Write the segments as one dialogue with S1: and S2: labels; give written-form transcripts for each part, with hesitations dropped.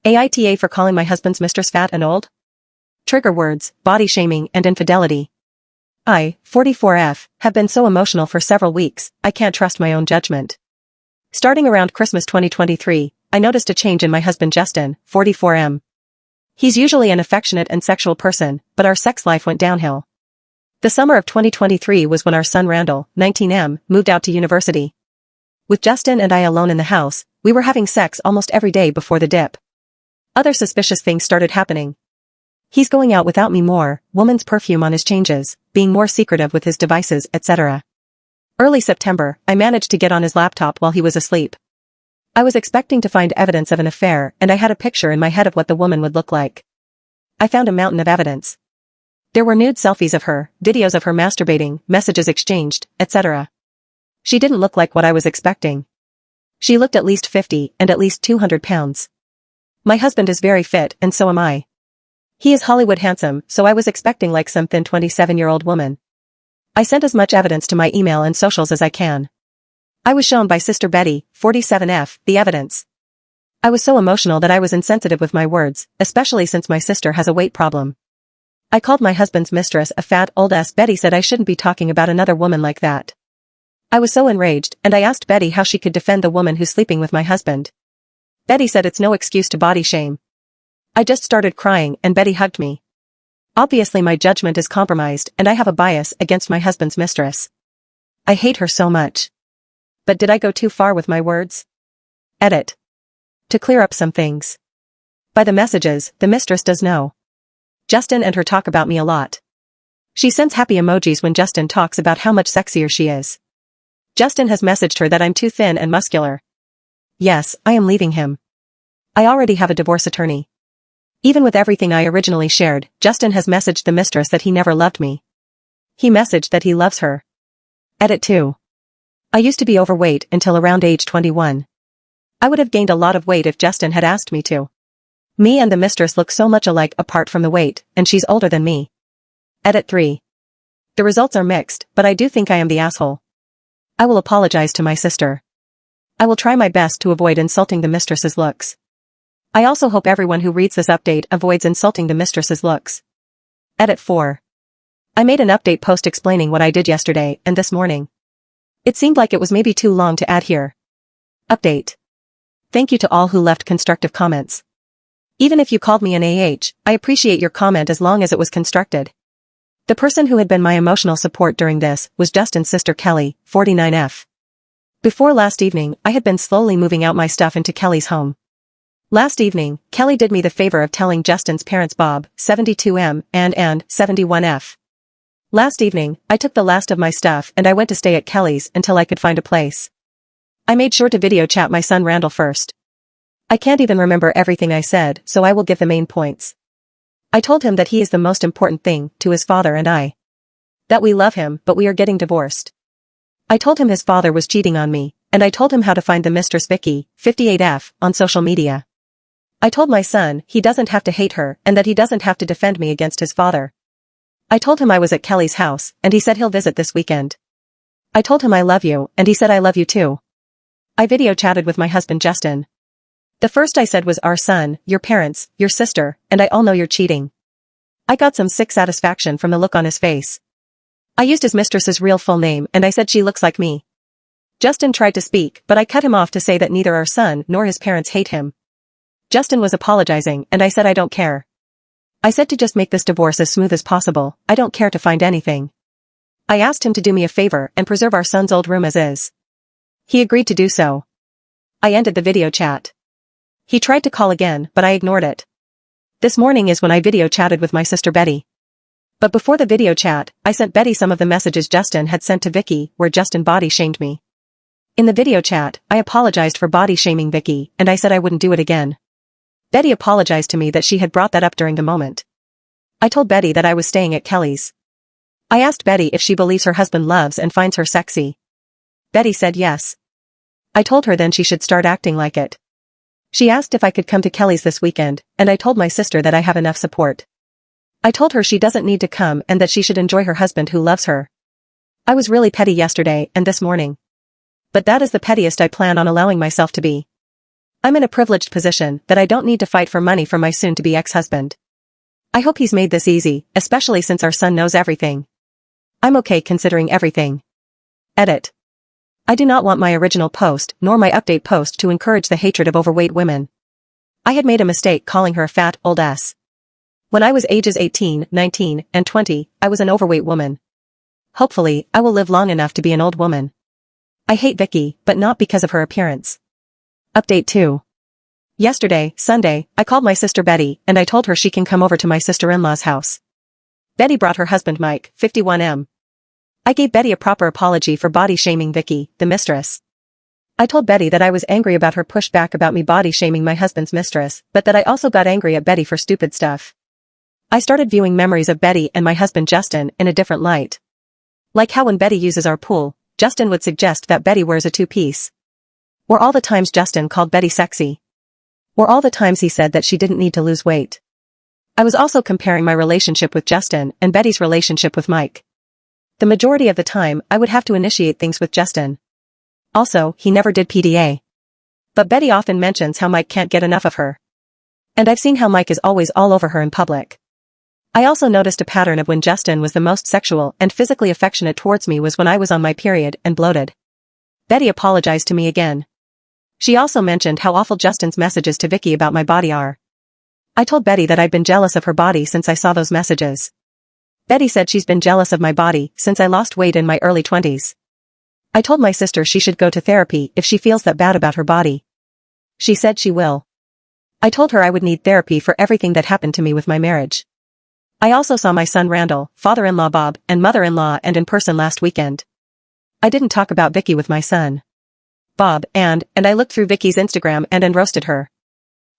S1: AITAH for calling my husband's mistress fat and old? Trigger words, body shaming and infidelity. I, 44F, have been so emotional for several weeks, I can't trust my own judgment. Starting around Christmas 2023, I noticed a change in my husband Justin, 44M. He's usually an affectionate and sexual person, but our sex life went downhill. The summer of 2023 was when our son Randall, 19M, moved out to university. With Justin and I alone in the house, we were having sex almost every day before the dip. Other suspicious things started happening. He's going out without me more, woman's perfume on his changes, being more secretive with his devices, etc. Early September, I managed to get on his laptop while he was asleep. I was expecting to find evidence of an affair, and I had a picture in my head of what the woman would look like. I found a mountain of evidence. There were nude selfies of her, videos of her masturbating, messages exchanged, etc. She didn't look like what I was expecting. She looked at least 50 and at least 200 pounds. My husband is very fit and so am I. He is Hollywood handsome, so I was expecting like some thin 27-year-old woman. I sent as much evidence to my email and socials as I can. I was shown by Sister Betty, 47F, the evidence. I was so emotional that I was insensitive with my words, especially since my sister has a weight problem. I called my husband's mistress a fat old ass. Betty said I shouldn't be talking about another woman like that. I was so enraged, and I asked Betty how she could defend the woman who's sleeping with my husband. Betty said it's no excuse to body shame. I just started crying and Betty hugged me. Obviously my judgment is compromised and I have a bias against my husband's mistress. I hate her so much. But did I go too far with my words? Edit. To clear up some things. By the messages, the mistress does know. Justin and her talk about me a lot. She sends happy emojis when Justin talks about how much sexier she is. Justin has messaged her that I'm too thin and muscular. Yes, I am leaving him. I already have a divorce attorney. Even with everything I originally shared, Justin has messaged the mistress that he never loved me. He messaged that he loves her. Edit 2. I used to be overweight until around age 21. I would have gained a lot of weight if Justin had asked me to. Me and the mistress look so much alike apart from the weight, and she's older than me. Edit 3. The results are mixed, but I do think I am the asshole. I will apologize to my sister. I will try my best to avoid insulting the mistress's looks. I also hope everyone who reads this update avoids insulting the mistress's looks. Edit 4. I made an update post explaining what I did yesterday and this morning. It seemed like it was maybe too long to add here. Update. Thank you to all who left constructive comments. Even if you called me an AH, I appreciate your comment as long as it was constructed. The person who had been my emotional support during this was Justin's sister Kelly, 49F. Before last evening, I had been slowly moving out my stuff into Kelly's home. Last evening, Kelly did me the favor of telling Justin's parents Bob, 72M, and 71F. Last evening, I took the last of my stuff and I went to stay at Kelly's until I could find a place. I made sure to video chat my son Randall first. I can't even remember everything I said, so I will give the main points. I told him that he is the most important thing to his father and I. That we love him, but we are getting divorced. I told him his father was cheating on me, and I told him how to find the mistress Vicky, 58F, on social media. I told my son he doesn't have to hate her and that he doesn't have to defend me against his father. I told him I was at Kelly's house, and he said he'll visit this weekend. I told him I love you, and he said I love you too. I video chatted with my husband Justin. The first I said was our son, your parents, your sister, and I all know you're cheating. I got some sick satisfaction from the look on his face. I used his mistress's real full name and I said she looks like me. Justin tried to speak, but I cut him off to say that neither our son nor his parents hate him. Justin was apologizing and I said I don't care. I said to just make this divorce as smooth as possible, I don't care to find anything. I asked him to do me a favor and preserve our son's old room as is. He agreed to do so. I ended the video chat. He tried to call again, but I ignored it. This morning is when I video chatted with my sister Betty. But before the video chat, I sent Betty some of the messages Justin had sent to Vicky, where Justin body shamed me. In the video chat, I apologized for body shaming Vicky, and I said I wouldn't do it again. Betty apologized to me that she had brought that up during the moment. I told Betty that I was staying at Kelly's. I asked Betty if she believes her husband loves and finds her sexy. Betty said yes. I told her then she should start acting like it. She asked if I could come to Kelly's this weekend, and I told my sister that I have enough support. I told her she doesn't need to come and that she should enjoy her husband who loves her. I was really petty yesterday and this morning. But that is the pettiest I plan on allowing myself to be. I'm in a privileged position that I don't need to fight for money from my soon-to-be ex-husband. I hope he's made this easy, especially since our son knows everything. I'm okay considering everything. Edit. I do not want my original post nor my update post to encourage the hatred of overweight women. I had made a mistake calling her a fat, old ass. When I was ages 18, 19, and 20, I was an overweight woman. Hopefully, I will live long enough to be an old woman. I hate Vicky, but not because of her appearance. Update 2. Yesterday, Sunday, I called my sister Betty and I told her she can come over to my sister-in-law's house. Betty brought her husband Mike, 51M. I gave Betty a proper apology for body-shaming Vicky, the mistress. I told Betty that I was angry about her pushback about me body-shaming my husband's mistress, but that I also got angry at Betty for stupid stuff. I started viewing memories of Betty and my husband Justin in a different light. Like how when Betty uses our pool, Justin would suggest that Betty wears a two-piece. Or all the times Justin called Betty sexy. Or all the times he said that she didn't need to lose weight. I was also comparing my relationship with Justin and Betty's relationship with Mike. The majority of the time, I would have to initiate things with Justin. Also, he never did PDA. But Betty often mentions how Mike can't get enough of her. And I've seen how Mike is always all over her in public. I also noticed a pattern of when Justin was the most sexual and physically affectionate towards me was when I was on my period and bloated. Betty apologized to me again. She also mentioned how awful Justin's messages to Vicky about my body are. I told Betty that I'd been jealous of her body since I saw those messages. Betty said she's been jealous of my body since I lost weight in my early 20s. I told my sister she should go to therapy if she feels that bad about her body. She said she will. I told her I would need therapy for everything that happened to me with my marriage. I also saw my son Randall, father-in-law Bob, and mother-in-law and in person last weekend. I didn't talk about Vicky with my son Bob and I looked through Vicky's Instagram and roasted her.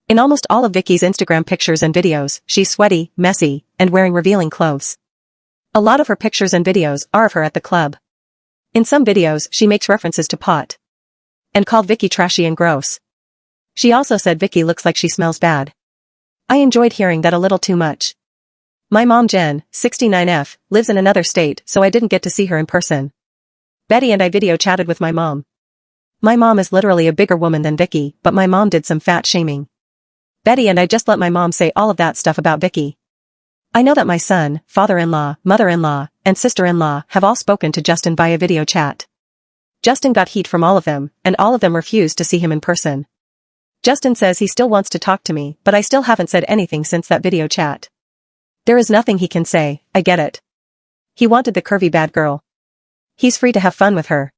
S1: In almost all of Vicky's Instagram pictures and videos, she's sweaty, messy, and wearing revealing clothes. A lot of her pictures and videos are of her at the club. In some videos she makes references to pot. And called Vicky trashy and gross. She also said Vicky looks like she smells bad. I enjoyed hearing that a little too much. My mom Jen, 69F, lives in another state so I didn't get to see her in person. Betty and I video chatted with my mom. My mom is literally a bigger woman than Vicky, but my mom did some fat shaming. Betty and I just let my mom say all of that stuff about Vicky. I know that my son, father-in-law, mother-in-law, and sister-in-law have all spoken to Justin via video chat. Justin got heat from all of them, and all of them refused to see him in person. Justin says he still wants to talk to me, but I still haven't said anything since that video chat. There is nothing he can say, I get it. He wanted the curvy bad girl. He's free to have fun with her.